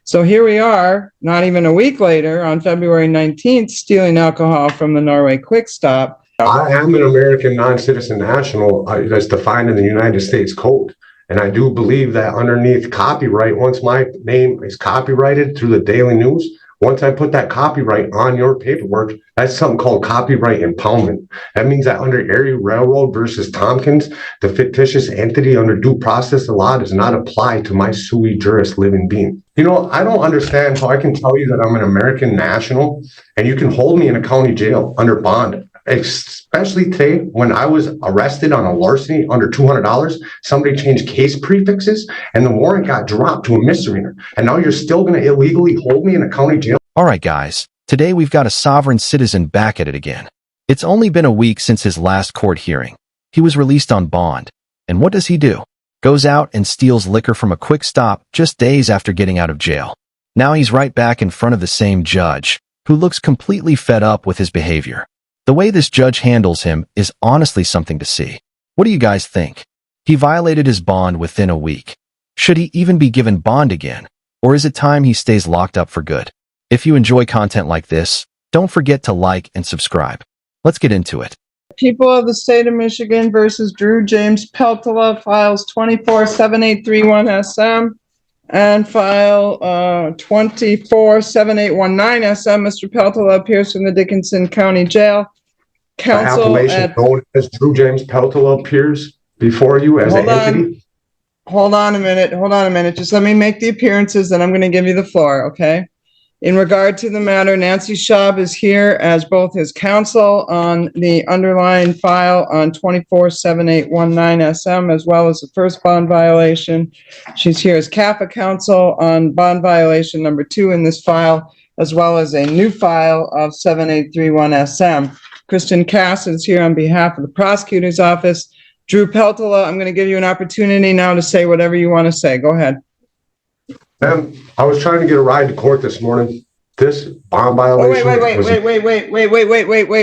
So here we are, not even a week later, on February 19th, stealing alcohol from the Norway Quick Stop. I am an American non-citizen national that's defined in the United States Code. And I do believe that underneath copyright, once my name is copyrighted through the Daily News, once I put that copyright on your paperwork, that's something called copyright impoundment. That means that under Erie Railroad versus Tompkins, the fictitious entity under due process of law does not apply to my sui juris living being. You know, I don't understand how I can tell you that I'm an American national and you can hold me in a county jail under bond. Especially today, when I was arrested on a larceny under $200, somebody changed case prefixes and the warrant got dropped to a misdemeanor. And now you're still going to illegally hold me in a county jail? All right, guys. Today we've got a sovereign citizen back at it again. It's only been a week since his last court hearing. He was released on bond. And what does he do? Goes out and steals liquor from a quick stop just days after getting out of jail. Now he's right back in front of the same judge, who looks completely fed up with his behavior. The way this judge handles him is honestly something to see. What do you guys think? He violated his bond within a week. Should he even be given bond again? Or is it time he stays locked up for good? If you enjoy content like this, don't forget to like and subscribe. Let's get into it. People of the State of Michigan versus Drew James Peltola, files 247831SM and file 247819SM. Mr. Peltola appears from the Dickinson County Jail. Counsel the appellation known as Drew James Peltola appears before you as an entity. Hold on a minute. Just let me make the appearances, then I'm going to give you the floor, okay? In regard to the matter, Nancy Schaub is here as both his counsel on the underlying file on 247819SM, as well as the first bond violation. She's here as CAFA counsel on bond violation number 2 in this file, as well as a new file of 7831SM. Kristen Cass is here on behalf of the prosecutor's office. Drew Peltola, I'm going to give you an opportunity now to say whatever you want to say. Go ahead. Ma'am, I was trying to get a ride to court this morning. This bond violation.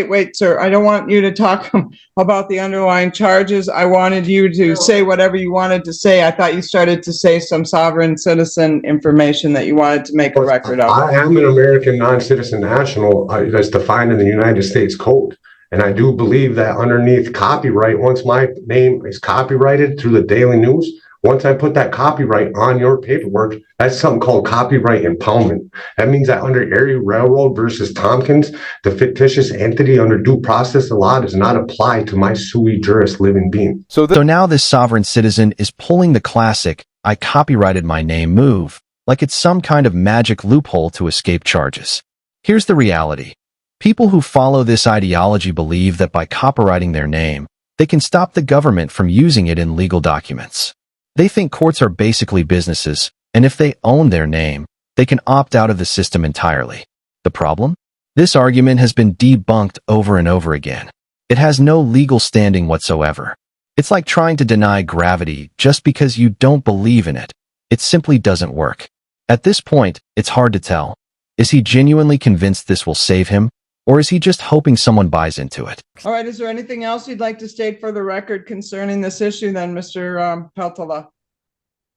Wait, sir. I don't want you to talk about the underlying charges. I wanted you to say whatever you wanted to say. I thought you started to say some sovereign citizen information that you wanted to make a record of. I am an American non-citizen national that's defined in the United States Code. And I do believe that underneath copyright, once my name is copyrighted through the Daily News, once I put that copyright on your paperwork, that's something called copyright impoundment. That means that under Erie Railroad versus Tompkins, the fictitious entity under due process of law does not apply to my sui juris living being. So now this sovereign citizen is pulling the classic, I copyrighted my name move, like it's some kind of magic loophole to escape charges. Here's the reality. People who follow this ideology believe that by copyrighting their name, they can stop the government from using it in legal documents. They think courts are basically businesses, and if they own their name, they can opt out of the system entirely. The problem? This argument has been debunked over and over again. It has no legal standing whatsoever. It's like trying to deny gravity just because you don't believe in it. It simply doesn't work. At this point, it's hard to tell. Is he genuinely convinced this will save him? Or is he just hoping someone buys into it? All right. Is there anything else you'd like to state for the record concerning this issue then, Mr. Peltola?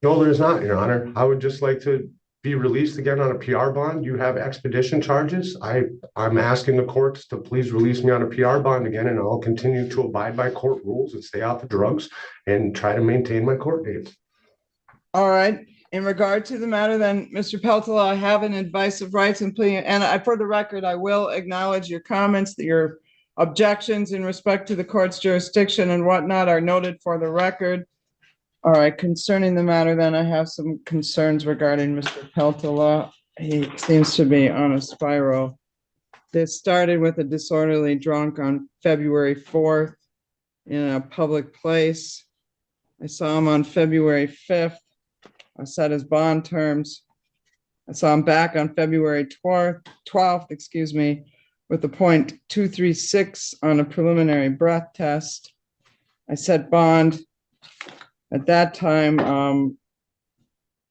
No, there's not, Your Honor. I would just like to be released again on a PR bond. You have expedition charges. I'm asking the courts to please release me on a PR bond again, and I'll continue to abide by court rules and stay off the drugs and try to maintain my court dates. All right. In regard to the matter, then, Mr. Peltola, I have an advice of rights and plea, and for the record, I will acknowledge your comments, that your objections in respect to the court's jurisdiction and whatnot are noted for the record. All right, concerning the matter, then, I have some concerns regarding Mr. Peltola. He seems to be on a spiral. This started with a disorderly drunk on February 4th in a public place. I saw him on February 5th. I set his bond terms. I saw him back on February 12th, with a .236 on a preliminary breath test. I set bond at that time on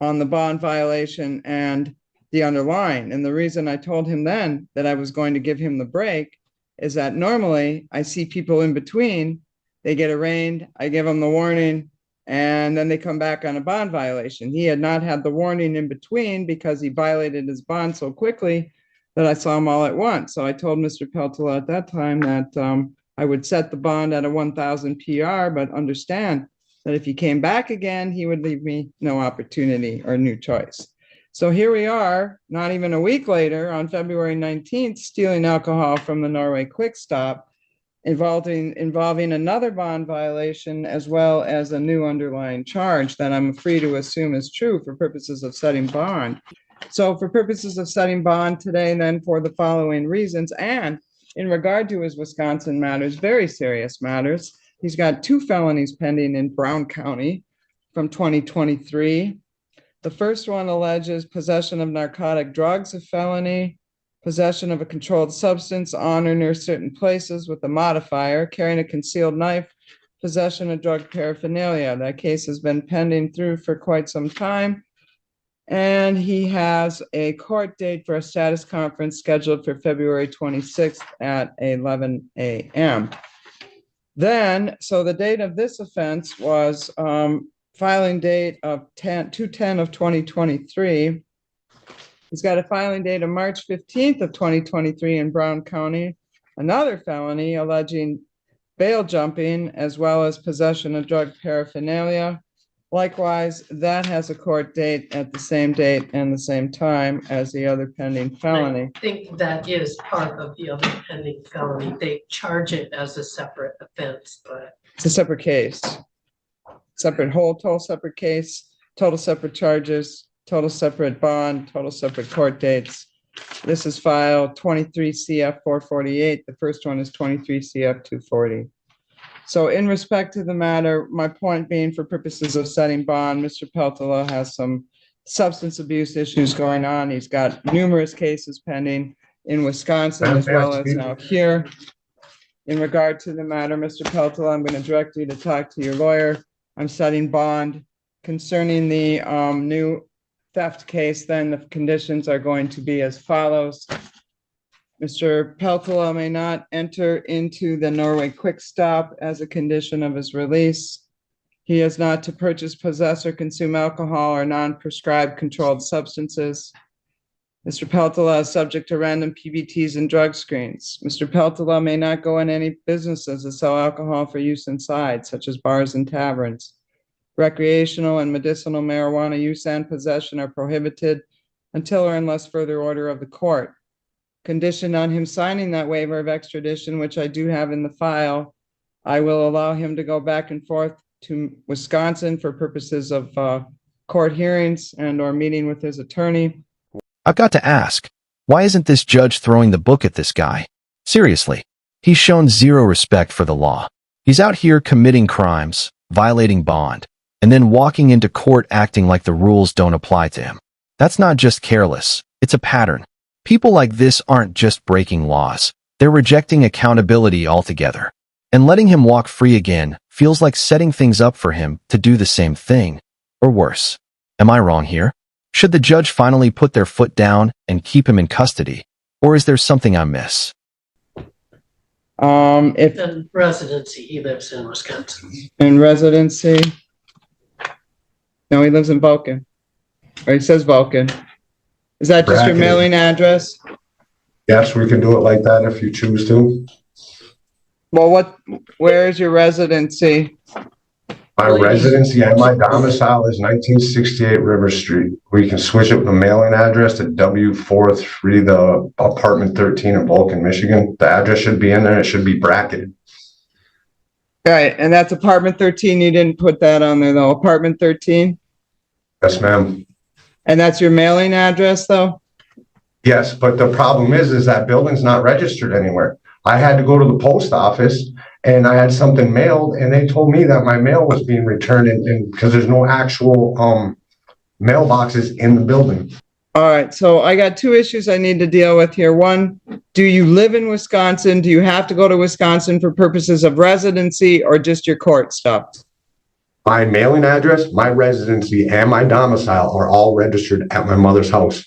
the bond violation and the underlying. And the reason I told him then that I was going to give him the break is that normally I see people in between. They get arraigned. I give them the warning. And then they come back on a bond violation. He had not had the warning in between because he violated his bond so quickly that I saw him all at once. So I told Mr. Peltola at that time that I would set the bond at a 1,000 PR, but understand that if he came back again, he would leave me no opportunity or new choice. So here we are, not even a week later, on February 19th, stealing alcohol from the Norway Quick Stop, involving another bond violation as well as a new underlying charge that I'm free to assume is true for purposes of setting bond. So for purposes of setting bond today, then for the following reasons, and in regard to his Wisconsin matters, very serious matters, he's got 2 felonies pending in Brown County from 2023. The first one alleges possession of narcotic drugs, a felony, possession of a controlled substance on or near certain places with a modifier, carrying a concealed knife, possession of drug paraphernalia. That case has been pending through for quite some time. And he has a court date for a status conference scheduled for February 26th at 11 a.m. Then, so the date of this offense was filing date of 2/10 of 2023. He's got a filing date of March 15th of 2023 in Brown County. Another felony alleging bail jumping as well as possession of drug paraphernalia. Likewise, that has a court date at the same date and the same time as the other pending felony. I think that is part of the other pending felony. They charge it as a separate offense, but It's a separate case. Separate whole, total separate case, total separate charges, total separate bond, total separate court dates. This is file 23 CF 448. The first one is 23 CF 240. So in respect to the matter, my point being for purposes of setting bond, Mr. Peltola has some substance abuse issues going on. He's got numerous cases pending in Wisconsin as well as now here. In regard to the matter, Mr. Peltola, I'm going to direct you to talk to your lawyer. I'm setting bond concerning the new theft case. Then the conditions are going to be as follows. Mr. Peltola may not enter into the Norway Quick Stop as a condition of his release. He is not to purchase, possess, or consume alcohol or non-prescribed controlled substances. Mr. Peltola is subject to random PBTs and drug screens. Mr. Peltola may not go in any businesses that sell alcohol for use inside, such as bars and taverns. Recreational and medicinal marijuana use and possession are prohibited until or unless further order of the court. Conditioned on him signing that waiver of extradition, which I do have in the file, I will allow him to go back and forth to Wisconsin for purposes of court hearings and or meeting with his attorney. I've got to ask, why isn't this judge throwing the book at this guy? Seriously, he's shown zero respect for the law. He's out here committing crimes, violating bond, and then walking into court acting like the rules don't apply to him. That's not just careless, it's a pattern. People like this aren't just breaking laws, they're rejecting accountability altogether. And letting him walk free again feels like setting things up for him to do the same thing, or worse. Am I wrong here? Should the judge finally put their foot down and keep him in custody? Or is there something I miss? If in residency, he lives in Wisconsin. in residency, no, he lives in Vulcan, or he says Vulcan. Is that just your Bracket. mailing address? Yes, we can do it like that if you choose to. Well, where is your residency? My residency and my domicile is 1968 River Street. We can switch it with a mailing address to W43, the apartment 13 in Vulcan, Michigan. The address should be in there. It should be bracketed. Right, and that's apartment 13. You didn't put that on there though. Apartment 13? Yes, ma'am. And that's your mailing address though? Yes, but the problem is that building's not registered anywhere. I had to go to the post office and I had something mailed and they told me that my mail was being returned and because there's no actual mailboxes in the building. All right, so I got 2 issues I need to deal with here. One, do you live in Wisconsin? Do you have to go to Wisconsin for purposes of residency or just your court stuff? My mailing address, my residency, and my domicile are all registered at my mother's house.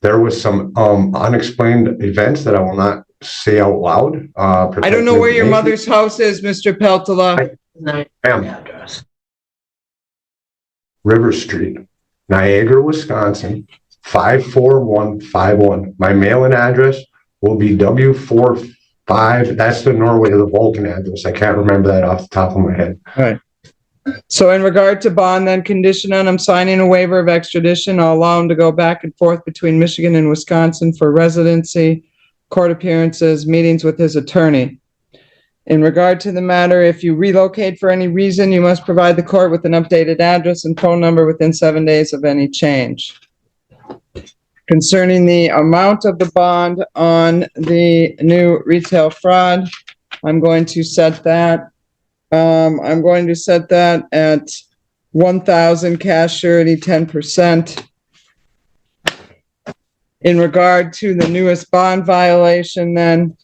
There was some unexplained events that I will not say out loud. I don't know where your mother's house is, Mr. Peltola. Nine Ma'am. address. River Street, Niagara, Wisconsin, 54151. My mailing address will be W45. That's the Norway or the Vulcan address. I can't remember that off the top of my head. All right. So in regard to bond, then condition on him signing a waiver of extradition, I'll allow him to go back and forth between Michigan and Wisconsin for residency, court appearances, meetings with his attorney. In regard to the matter, if you relocate for any reason, you must provide the court with an updated address and phone number within 7 days of any change. Concerning the amount of the bond on the new retail fraud, I'm going to set that at 1,000 cash surety, 10%. In regard to the newest bond violation, then,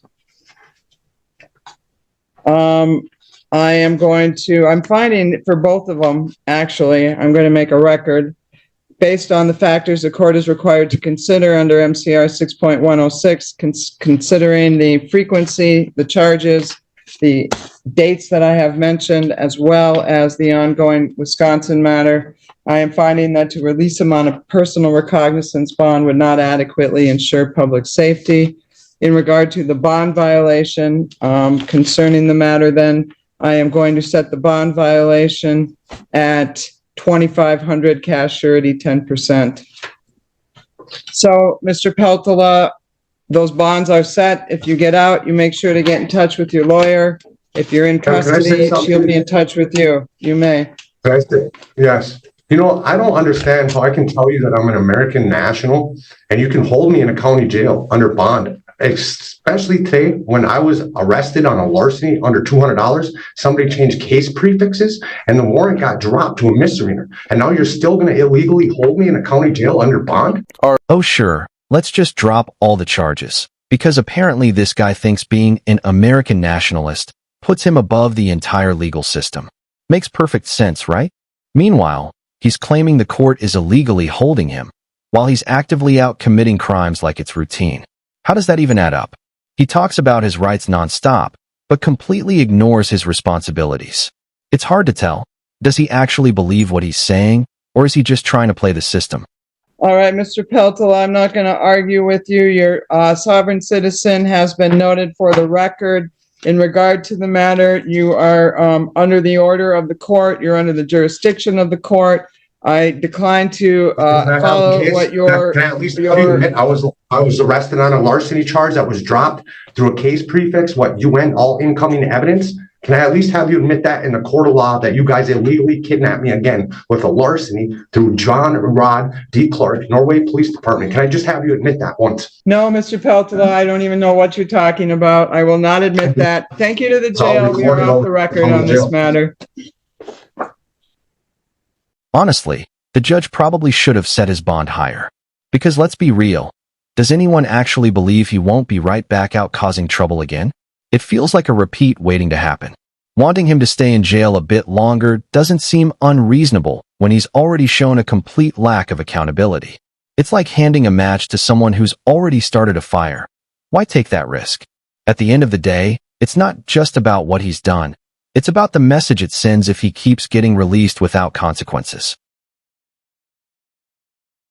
I'm finding for both of them, actually, I'm going to make a record based on the factors the court is required to consider under MCR 6.106, considering the frequency, the charges, the dates that I have mentioned, as well as the ongoing Wisconsin matter. I am finding that to release him on a personal recognizance bond would not adequately ensure public safety. In regard to the bond violation, concerning the matter, then I am going to set the bond violation at 2,500 cash surety, 10%. So, Mr. Peltola, those bonds are set. If you get out, you make sure to get in touch with your lawyer. If you're in custody, she'll be in touch with you. You may. Yes. You know, I don't understand how I can tell you that I'm an American national and you can hold me in a county jail under bond. Especially today, when I was arrested on a larceny under $200, somebody changed case prefixes and the warrant got dropped to a misdemeanor. And now you're still going to illegally hold me in a county jail under bond? Oh, sure. Let's just drop all the charges. Because apparently this guy thinks being an American nationalist puts him above the entire legal system. Makes perfect sense, right? Meanwhile, he's claiming the court is illegally holding him, while he's actively out committing crimes like it's routine. How does that even add up? He talks about his rights nonstop, but completely ignores his responsibilities. It's hard to tell. Does he actually believe what he's saying, or is he just trying to play the system? All right, Mr. Peltola, I'm not going to argue with you. Your sovereign citizen has been noted for the record. In regard to the matter, you are under the order of the court. You're under the jurisdiction of the court. I decline to follow what your... Can I at least tell you that I was arrested on a larceny charge that was dropped through a case prefix, UN, all incoming evidence? Can I at least have you admit that in the court of law that you guys illegally kidnapped me again with a larceny through John Rod D. Clark, Norway Police Department? Can I just have you admit that once? No, Mr. Peltola, I don't even know what you're talking about. I will not admit that. Thank you to the jail. We are off the record on this matter. Honestly, the judge probably should have set his bond higher. Because let's be real, does anyone actually believe he won't be right back out causing trouble again? It feels like a repeat waiting to happen. Wanting him to stay in jail a bit longer doesn't seem unreasonable when he's already shown a complete lack of accountability. It's like handing a match to someone who's already started a fire. Why take that risk? At the end of the day, it's not just about what he's done. It's about the message it sends if he keeps getting released without consequences.